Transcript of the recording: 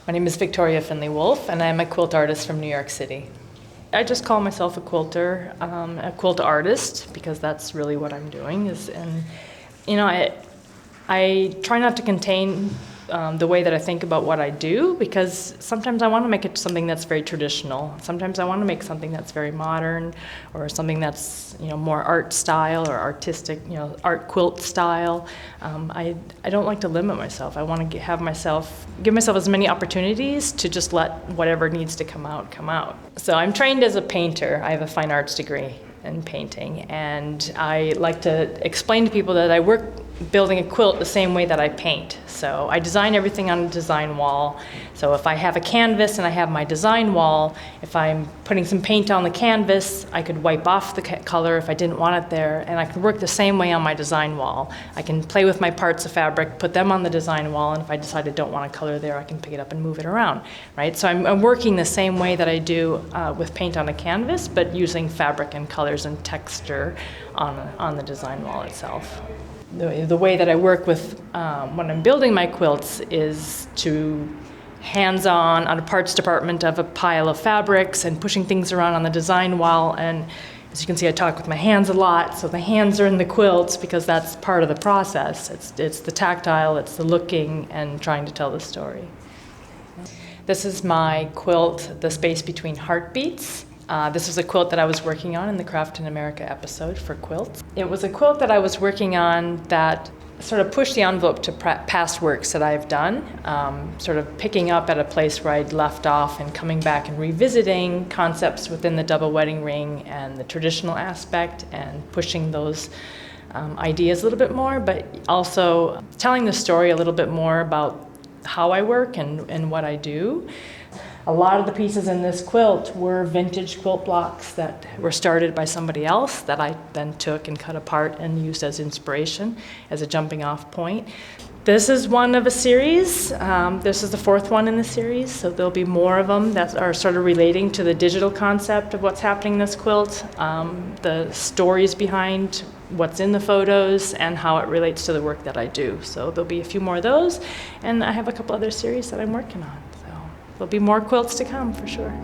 My name is Victoria Finley Wolf, and I'm a quilt artist from New York City. I just call myself a quilter, a quilt artist, because that's really what I'm doing. I try not to contain the way that I think about what I do, because sometimes I want to make it something that's very traditional. Sometimes I want to make something that's very modern, or something that's more art style or artistic, art quilt style. I don't like to limit myself. I want to give myself as many opportunities to just let whatever needs to come out. So I'm trained as a painter. I have a fine arts degree in painting, and I like to explain to people that I work building a quilt the same way that I paint. So I design everything on a design wall. So if I have a canvas and I have my design wall, if I'm putting some paint on the canvas, I could wipe off the color if I didn't want it there, and I can work the same way on my design wall. I can play with my parts of fabric, put them on the design wall, and if I decide I don't want a color there, I can pick it up and move it around, right? So I'm working the same way that I do with paint on a canvas, but using fabric and colors and texture on the design wall itself. The way that I work with when I'm building my quilts is to hands-on a parts department of a pile of fabrics and pushing things around on the design wall. And as you can see, I talk with my hands a lot, so the hands are in the quilts because that's part of the process. It's the tactile, it's the looking, and trying to tell the story. This is my quilt, The Space Between Heartbeats. This was a quilt that I was working on in the Craft in America episode for quilts. It was a quilt that I was working on that sort of pushed the envelope to past works that I've done, sort of picking up at a place where I'd left off and coming back and revisiting concepts within the double wedding ring and the traditional aspect, and pushing those ideas a little bit more, but also telling the story a little bit more about how I work and what I do. A lot of the pieces in this quilt were vintage quilt blocks that were started by somebody else that I then took and cut apart and used as inspiration, as a jumping off point. This is one of a series. This is the fourth one in the series, so there'll be more of them that are sort of relating to the digital concept of what's happening in this quilt, the stories behind what's in the photos, and how it relates to the work that I do. So there'll be a few more of those, and I have a couple other series that I'm working on. There'll be more quilts to come, for sure.